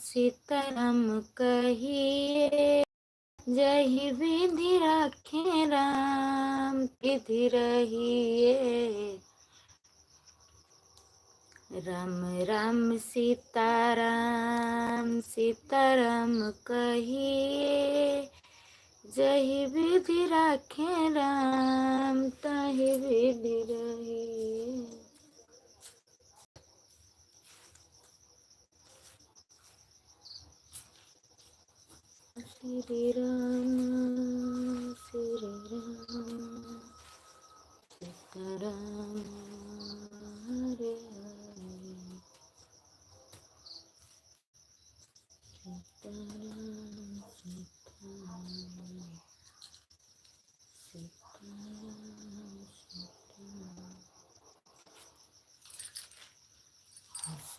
सीताराम कहिए, जही विधि रखे राम विधि रहिए। राम राम सीताराम सीताराम कहिए, जही विधि रखे राम तही विधि रहिए। श्री राम सीताराम हरे हरे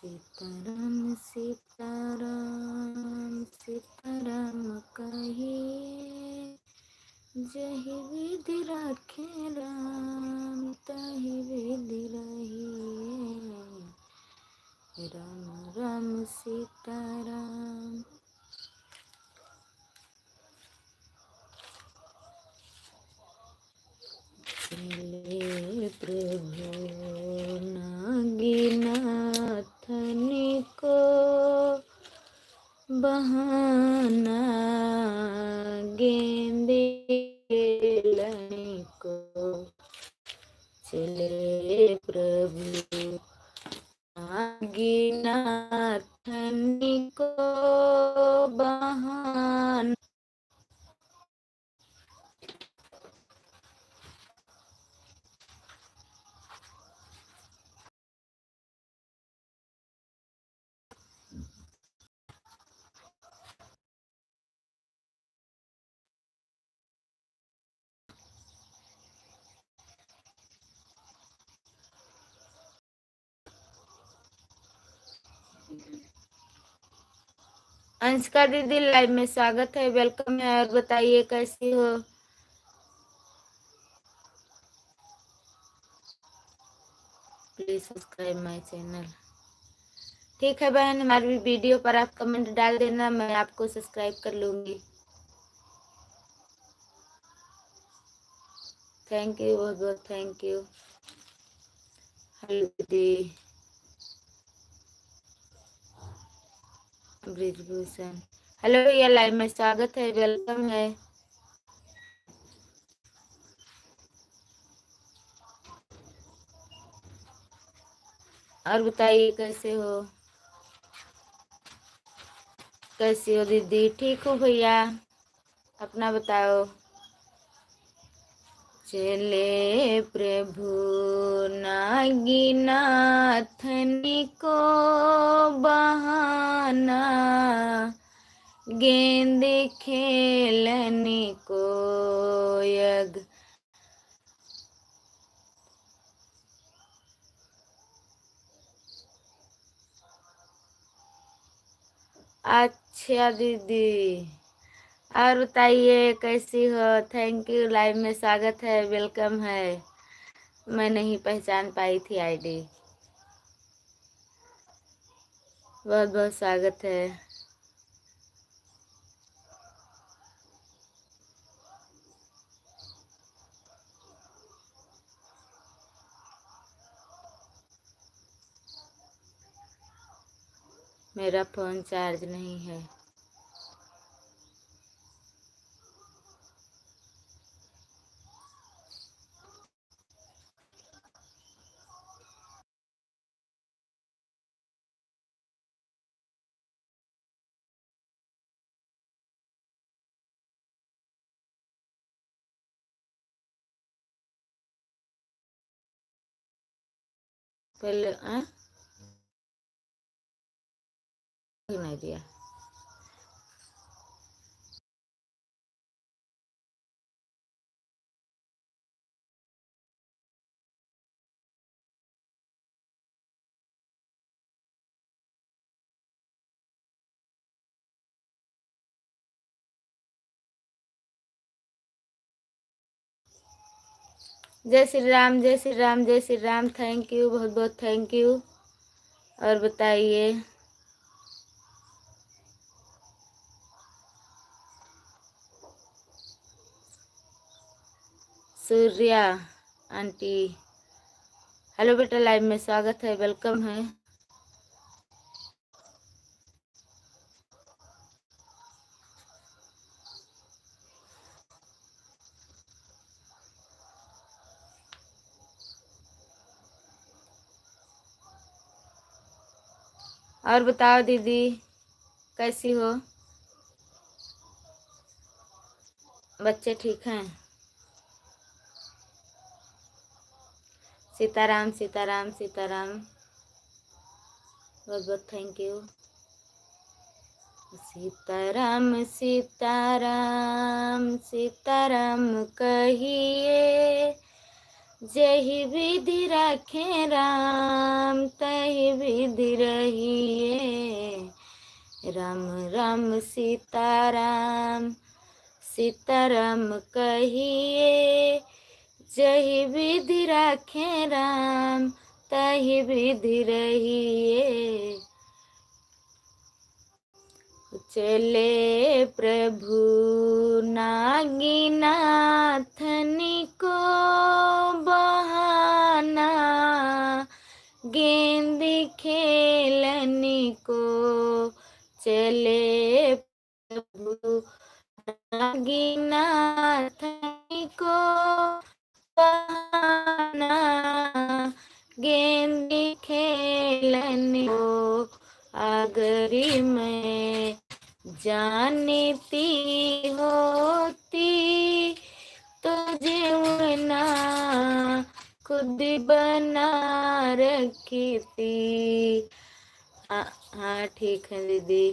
सीताराम सीताराम सीताराम सीताराम कहिए, जही विधि रखे राम तही विधि रहिए। राम राम सीताराम। चले प्रभु नागीनाथनी को बहाना, गेंदे लनी को। चले प्रभु नागीनाथनी को बहाना। अंशिका दीदी लाइव में स्वागत है, वेलकम है। और बताइए कैसी हो? Please subscribe my channel. ठीक है बहन, हमारी वीडियो पर आप कमेंट डाल देना, मैं आपको सब्सक्राइब कर लूंगी। थैंक यू, बहुत बहुत थैंक यू। हेलो दीदी ब्रिजभूषण, हेलो भैया, लाइव में स्वागत है, वेलकम है। और बताइए कैसे हो? कैसी हो दीदी? ठीक हो भैया, अपना बताओ। चले प्रभु नागीनाथनी को बहाना, गेंद खेलने को यज्ञ। अच्छा दीदी, और बताइए कैसी हो? थैंक यू, लाइव में स्वागत है, वेलकम है। मैं नहीं पहचान पाई थी आईडी, बहुत बहुत स्वागत है। मेरा फोन चार्ज नहीं है। पहले नहीं दिया। जय श्री राम, जय श्री राम, जय श्री राम। थैंक यू, बहुत बहुत थैंक यू। और बताइए सूर्या आंटी, हेलो बेटा, लाइव में स्वागत है, वेलकम है। और बताओ दीदी, कैसी हो? बच्चे ठीक हैं? सीताराम सीताराम सीताराम, बहुत बहुत थैंक यू। सीताराम सीताराम सीताराम कहिए, जही विधि रखे राम तही विधि रहिए। राम राम सीताराम सीताराम कहिए, जही विधि रखे राम तही विधि रहिए। चले प्रभु नागीनाथनी को बहाना, गेंद खेलनी को। चले प्रभु नागीनाथनी को बहाना, गेंद खेलनी को। अगरी में जानती होती तो जीवना खुद बना रखी थी। हाँ ठीक है दीदी।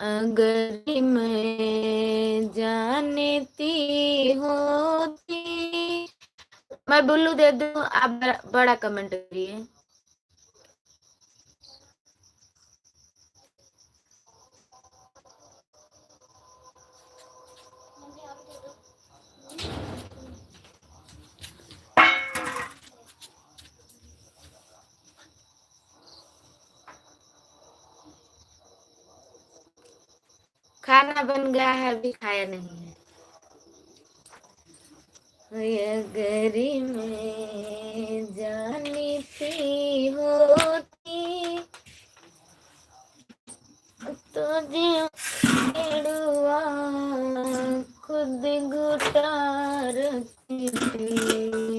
अगर मैं जानती होती, मैं बुल्लू दे दूं, आप बड़ा कमेंट करिए। खाना बन गया है, अभी खाया नहीं है। अगरी में जानती होती तो जीवा खुद घुटा रखती थी।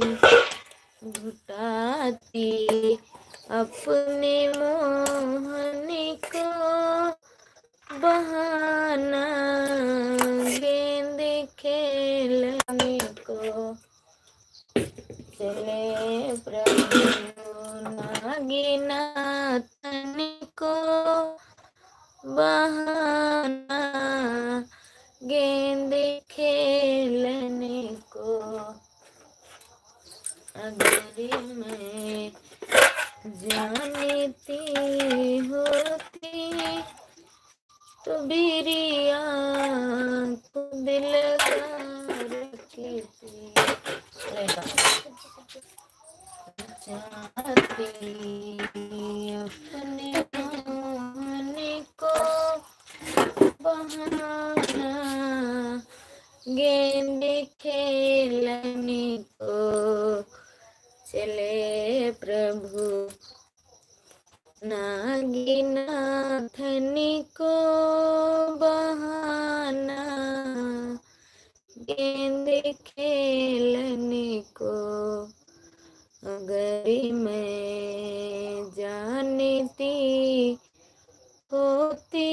घुटाती अपने मोहनी को बहाना, गेंद खेलने को। चले प्रभु नागीनाथनी को बहाना, गेंद खेलने को। अगरी में जानती होती तो बिरिया को दिल रखी थी। चाहती अपने होने को बहाना, गेंद खेलने को। चले प्रभु नागीनाथनी को बहाना, गेंद खेलने को। अगर मैं जानती होती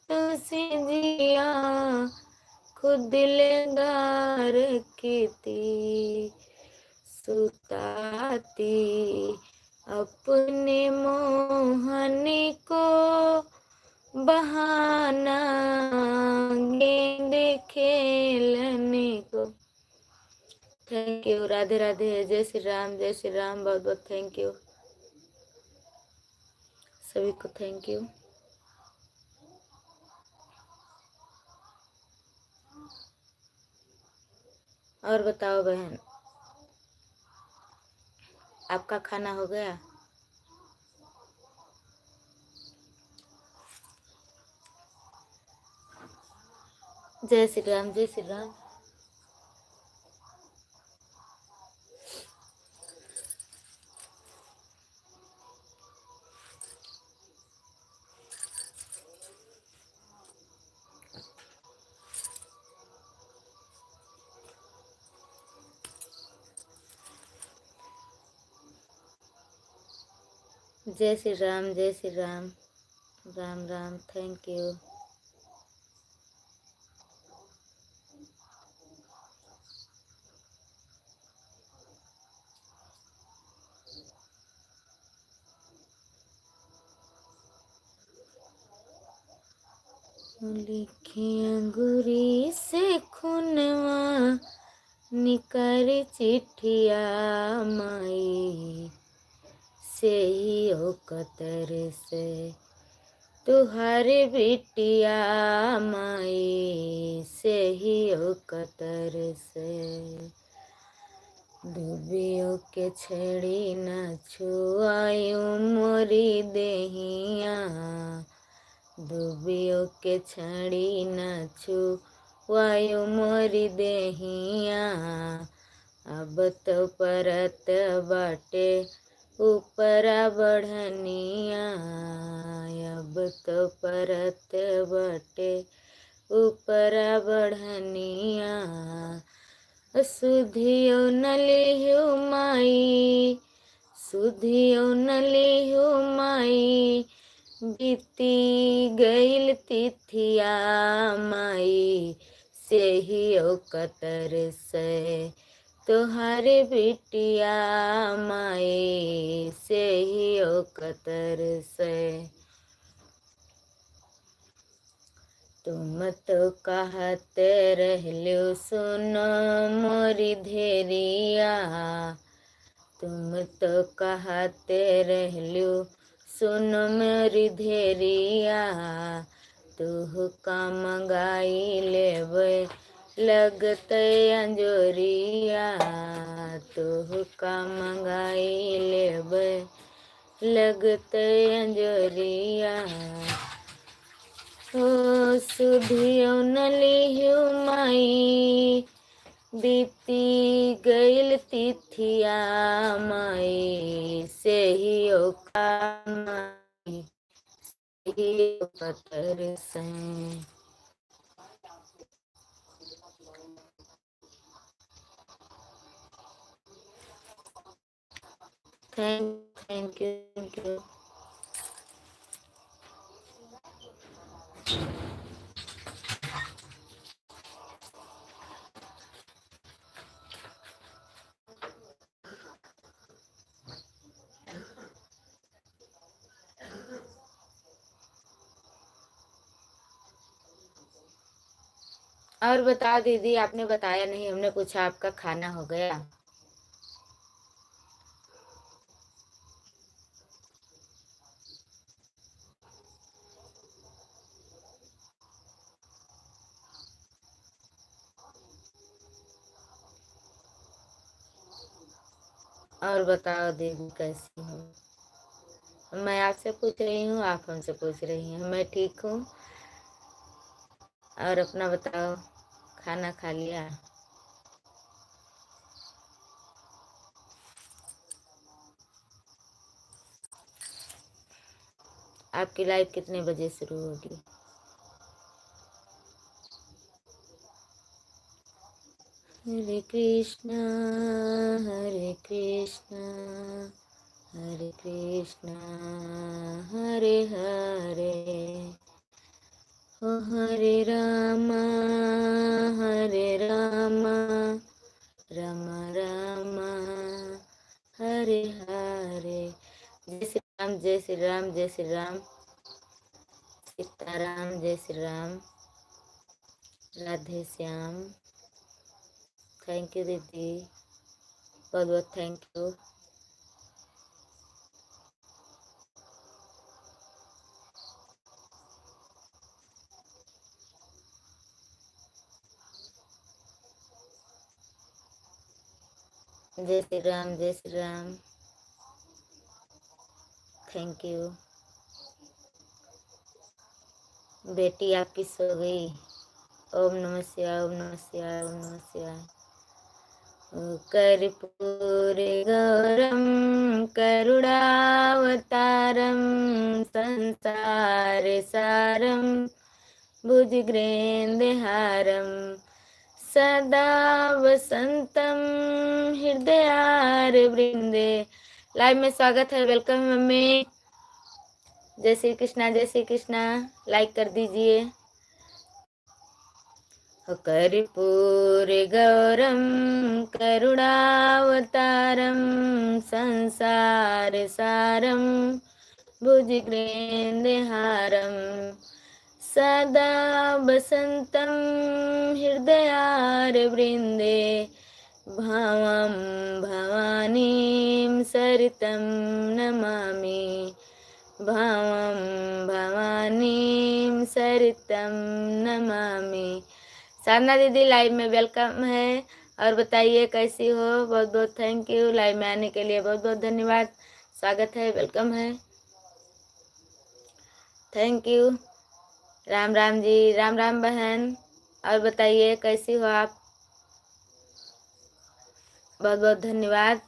तो सिजिया खुद लगा रखी थी। सुताती अपने मोहनी को बहाना, गेंद खेलने को। थैंक यू, राधे राधे, जय श्री राम, जय श्री राम, बहुत बहुत थैंक यू सभी को, थैंक यू। और बताओ बहन, आपका खाना हो गया? जय श्री राम, जय श्री राम। जय श्री राम, जय श्री राम। Ram Ram, thank you. लिखी अंगूरी से खुनवा निकर चिट्ठिया माई से ही ओ कतर से तुहारे बिटिया माई से ही ओ कतर से डूबियो के छेड़ी न छुआयु मोरी देहिया डूबियो के छड़ी न छुआयु मोरी देहिया अब तो परत बाटे ऊपरा बढ़निया अब तो परत बाटे ऊपरा बढ़निया सुधियो न लियो माई सुधियो न लियो माई बीती गईल तिथिया माई से ही ओ कतर से तुहारे बिटिया माई से ही ओ कतर से तुम तो कहते रहलो सुनो मोरी धेरिया तुम तो कहते रहलो सुन मेरी धेरिया तू का मंगाई लेवे लगते अंजोरिया तू का मंगाई लेवे लगते अंजोरिया ओ सुधियो न लियो माई बीती गईल तिथिया माई से ही ओ माई से ही ओ कतर से थैंक यू। और बता दीदी, आपने बताया नहीं, हमने पूछा आपका खाना हो गया? और बताओ दीदी कैसी हो? मैं आपसे पूछ रही हूँ, आप हमसे पूछ रही हैं। मैं ठीक हूँ। और अपना बताओ, खाना खा लिया? आपकी लाइव कितने बजे शुरू होगी? हरे कृष्णा हरे कृष्णा हरे कृष्णा हरे हरे हरे रामा राम राम हरे हरे। जय श्री राम, जय श्री राम, जय श्री राम। सीताराम, जय श्री राम। राधे श्याम। थैंक यू दीदी, बहुत बहुत थैंक यू। जय श्री राम, जय श्री राम। Thank you. बेटी आपकी सो गई? ओम नमः शिवाय, ओम नमः शिवाय, ओम नमः शिवाय। कर्पूरे गौरम करुणावतारम संसार सारम भुजगेन्द्रहारम सदा वसंतम हृदयारविंदे। लाइव में स्वागत है, वेलकम मम्मी। जय श्री कृष्णा, जय श्री कृष्णा। लाइक कर दीजिए। कर्पूरे गौरम करुणावतारम संसार सारम भुजगेन्द्रहारम सदा वसंतं हृदयारविंदे भावं भवानीं सरितं नमामि। भावं भवानीं सरितं नमामि। साधना दीदी लाइव में वेलकम है, और बताइए कैसी हो। बहुत बहुत थैंक यू, लाइव में आने के लिए बहुत बहुत धन्यवाद। स्वागत है, वेलकम है, थैंक यू। राम राम जी, राम राम बहन। और बताइए कैसी हो आप। बहुत बहुत धन्यवाद।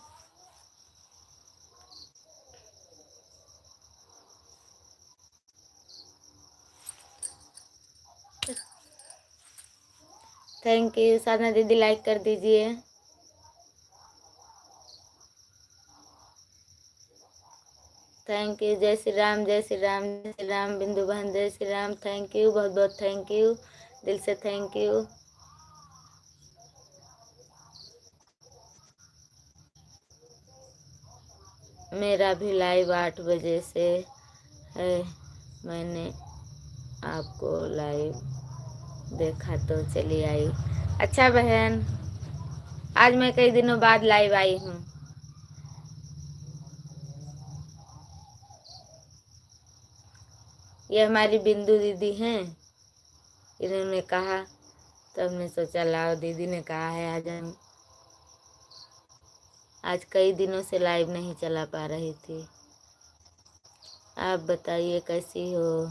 Thank you. साधना दीदी लाइक कर दीजिए। Thank you. जय श्री राम, जय श्री राम, जय श्री राम। बिंदु बहन जय श्री राम, थैंक यू, बहुत बहुत थैंक यू, दिल से थैंक यू। मेरा भी लाइव 8 बजे से है। मैंने आपको लाइव देखा तो चली आई। अच्छा बहन, आज मैं कई दिनों बाद लाइव आई हूँ। ये हमारी बिंदु दीदी हैं, इन्होंने कहा तो हमने सोचा लाओ, दीदी ने कहा है आज हम। आज कई दिनों से लाइव नहीं चला पा रही थी। आप बताइए कैसी हो।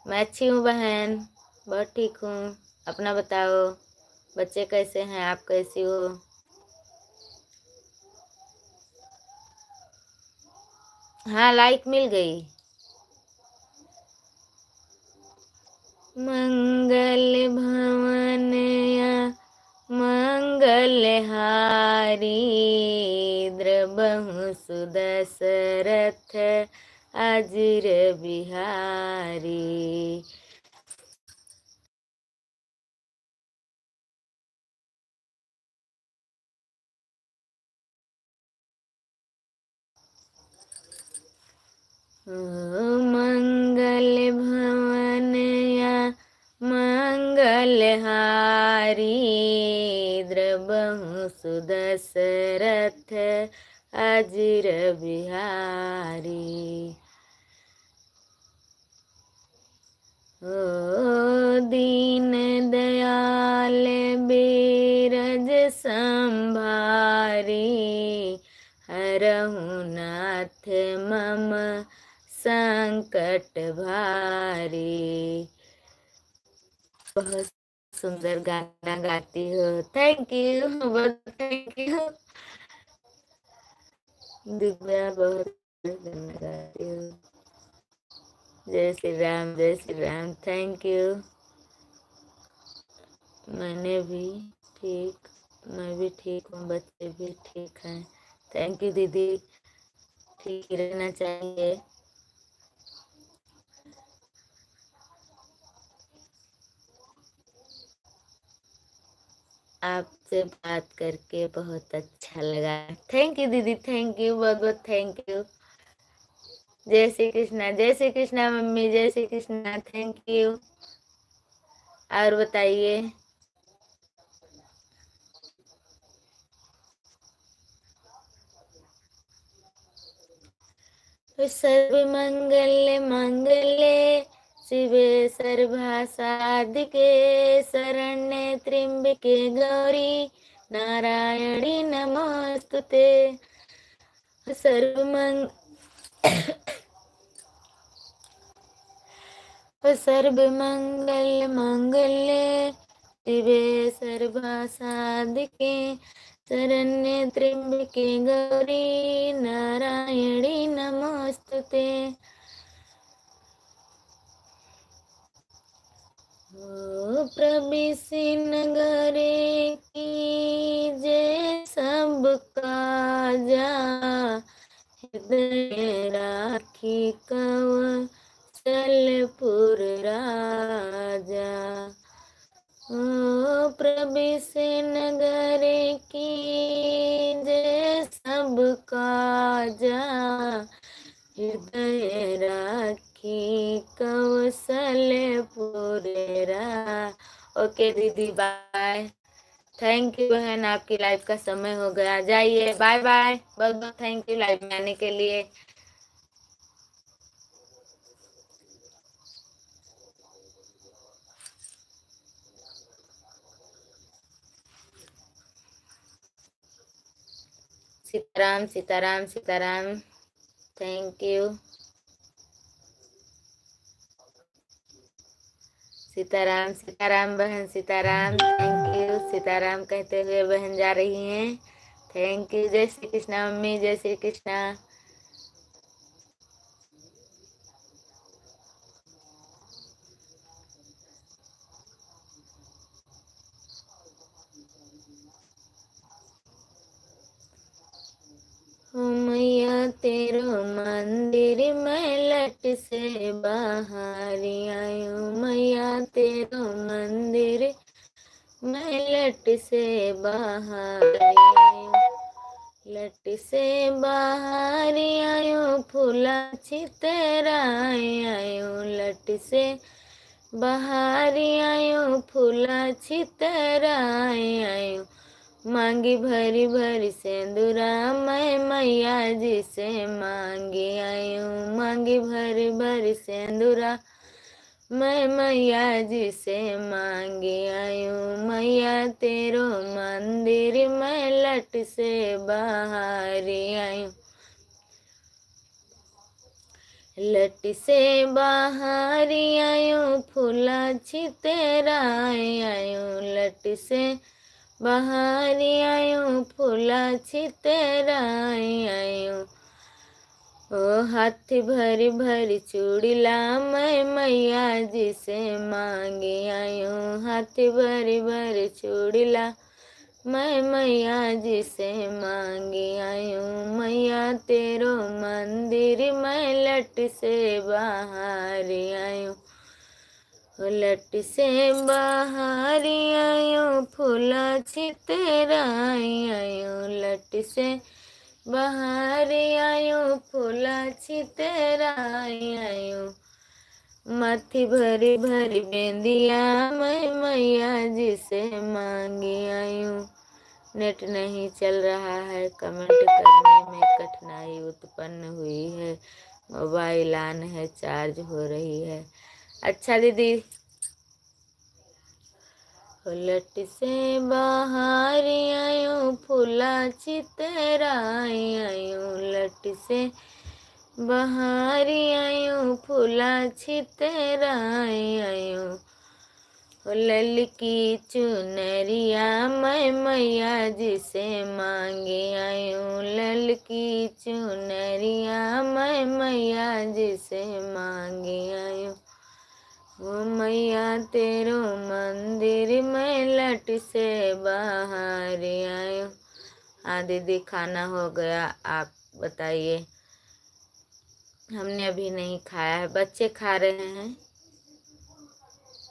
मैं अच्छी हूँ बहन, बहुत ठीक हूँ। अपना बताओ, बच्चे कैसे हैं, आप कैसी हो। हाँ, लाइक मिल गई। मंगल भवन या मंगलहारी द्रबहु सुदशरथ अजिर बिहारी। मंगल भवन या मंगलहारी द्रबहु सुदशरथ अजिर बिहारी। ओ दीन दयाल बीरज संभारी हरहु नाथ मम संकट भारी। बहुत सुंदर गाना गाती हो, थैंक यू, बहुत थैंक यू। दिव्या बहुत गाना गाती हो। जय श्री राम, जय श्री राम, थैंक यू। मैं भी ठीक हूँ, बच्चे भी ठीक हैं। थैंक यू दीदी, ठीक रहना चाहिए। आपसे बात करके बहुत अच्छा लगा। थैंक यू दीदी, थैंक यू, बहुत बहुत थैंक यू। जय श्री कृष्णा, जय श्री कृष्णा मम्मी, जय श्री कृष्णा, थैंक यू। और बताइए। सर्वमंगल मंगले शिवे सर्वभासादिके शरण्ये त्र्यंबके गौरी नारायणी नमोस्तुते। सर्वमंग सर्वमंगल मांगल्ये शिवे सर्वसाधिके शरण्ये त्र्यंबके गौरी नारायणी नमोस्तुते। ओ प्रभृति नगरे की जय सब काजा हृदय राखी कवसलपुर राजा। ओ प्रभृति नगरे की जय सब काजा हृदय राखी कौशलपुर रा। ओके दीदी बाय। थैंक यू बहन, आपकी लाइव का समय हो गया, जाइए, बाय बाय। बहुत बहुत थैंक यू लाइव में आने के लिए। Sitaram Sitaram Sitaram, thank you. सीताराम सीताराम बहन, सीताराम, थैंक यू। सीताराम कहते हुए बहन जा रही हैं, थैंक यू। जय श्री कृष्णा मम्मी, जय श्री कृष्णा। मैया तेरो मंदिर में लट से बाहर आयो, मैया तेरो मंदिर मैं लट से बाहर आयो, लट से बाहर आयो फूला छितरा आयो, लट से बाहर आयो फूला छितरा आयो, मांगी भरी भरी सिंदूरा मैं मैया जी से मांगी आयो, मांगी भरी भरी सिंदूरा मैं मैया जी से मांगी आयो, मैया तेरो मंदिर मैं लट से बाहर आयो, लट से बाहर आयो फूला छितेरा आयो, लट से बाहर आयो फूला छितेरा आयो, ओ हाथ भरी भरी चूड़िला मैं मैया जी से मांगी आयो, हाथ भरी भरी चूड़िला मैं मैया जी से मांगी आयो, मैया तेरो मंदिर मैं लट से बाहर आयो, लट से बाहर आयो फूला छितरा आयो, लट से बाहर आयो फूला छितरा आयो, माथी भरी भरी बेंदिया मैं मैया जी से मांगी आयो। नेट नहीं चल रहा है, कमेंट करने में कठिनाई उत्पन्न हुई है, मोबाइल ऑन है, चार्ज हो रही है। अच्छा दीदी, लट से बाहर आयो फूला छितरा आयो, लट से बाहर आयो फूला छितरा आयो, ललकी चुनरिया मैं मैया जी से मांगे आयो, ललकी चुनरिया मैं मैया जी से मांगे आयो, ओ मैया तेरो मंदिर में लट से बाहर आयो। हाँ दीदी, खाना हो गया, आप बताइए। हमने अभी नहीं खाया है, बच्चे खा रहे हैं।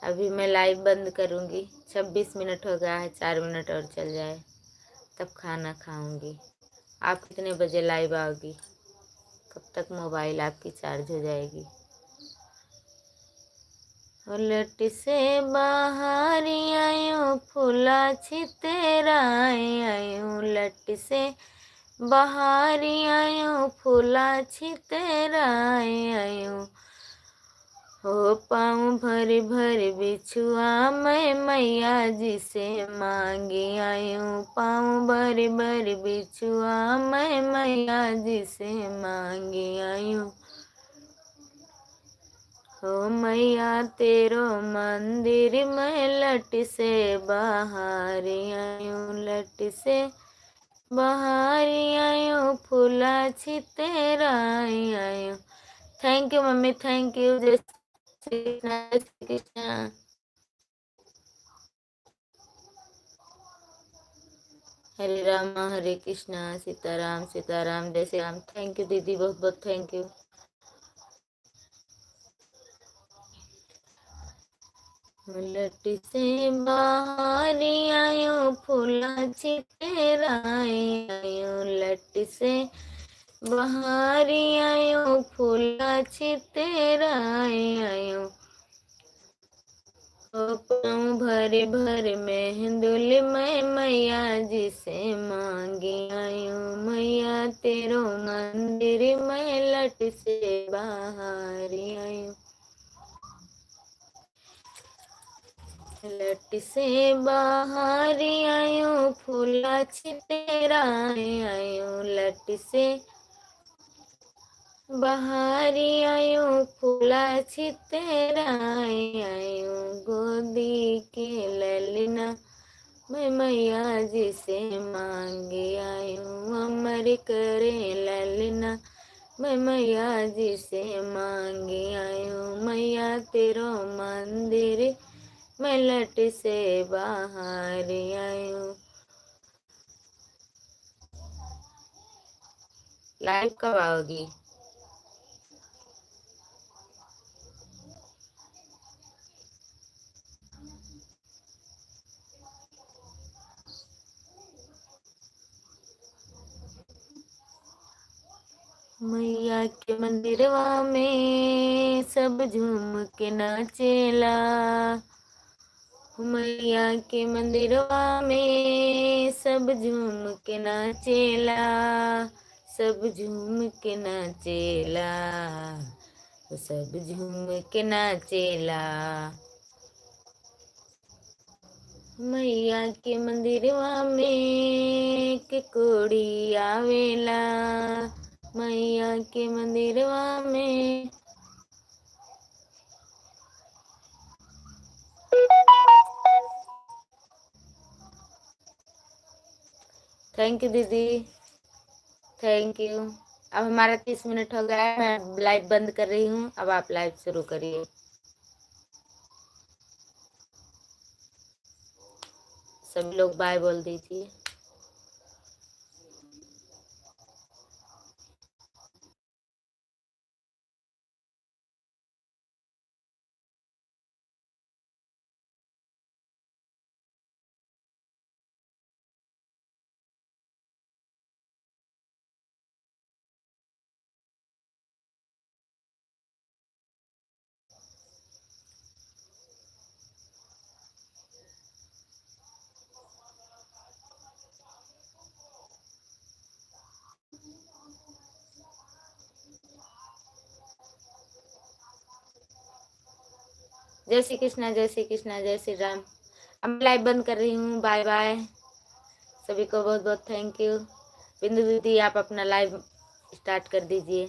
अभी मैं लाइव बंद करूँगी, 26 मिनट हो गया है, 4 मिनट और चल जाए तब खाना खाऊंगी। आप कितने बजे लाइव आओगी? कब तक मोबाइल आपकी चार्ज हो जाएगी? लट से बाहर आयो फूला छितेरा आयो, लट से बाहर आयो फूला छितेरा आयो, हो पाँव भर भर बिछुआ मैं मैया जी से मांगी आयो, पाँव भर भर बिछुआ मैं मैया जी से मांगी आयो, हो मैया तेरो मंदिर मैं लट से बाहर आयूं, लट से बाहर आयूं, फूला छितेरा आयूं। Thank you mummy, thank you. जय श्री कृष्णा, जय श्री कृष्णा। हरे रामा हरे कृष्णा, सीताराम सीताराम, जय श्री राम। थैंक यू दीदी, बहुत बहुत थैंक यू। लट से बाहर आयो, फूला छितेरा आयो, लट से बाहर आयो, फूला छितेरा आयो। पाँव भरे भरे मेहंदुल मैं मैया जी से मांगी आयूं, मैया तेरो मंदिर मैं लट से बाहर आयूं, लट से बाहर आयूं, फूला छितेरा आयूं, लट से बाहर आयूं, फूला छितेरा आयूं, गोदी के ललना मैं मैया जी से मांगे आयूं, अमर करे ललना मैं मैया जी से मांगे आयूं, मैया तेरो मंदिर मैं लट से बाहर आयूं। लाइव कब आओगी? मैया के मंदिरवा में सब झूम के नाचेला, मैया के मंदिरवा में सब झूम के नाचेला, सब झूम के नाचेला, सब झूम के नाचेला। मैया के मंदिरवा में के कोड़ी आवेला, मैया के मंदिरवा में। थैंक यू दीदी, थैंक यू। अब हमारा 30 मिनट हो गया है, मैं लाइव बंद कर रही हूँ, अब आप लाइव शुरू करिए। सभी लोग बाय बोल दीजिए। जय श्री कृष्णा, जय श्री कृष्णा, जय श्री राम। अब लाइव बंद कर रही हूँ, बाय बाय। सभी को बहुत बहुत थैंक यू। बिंदु दीदी आप अपना लाइव स्टार्ट कर दीजिए।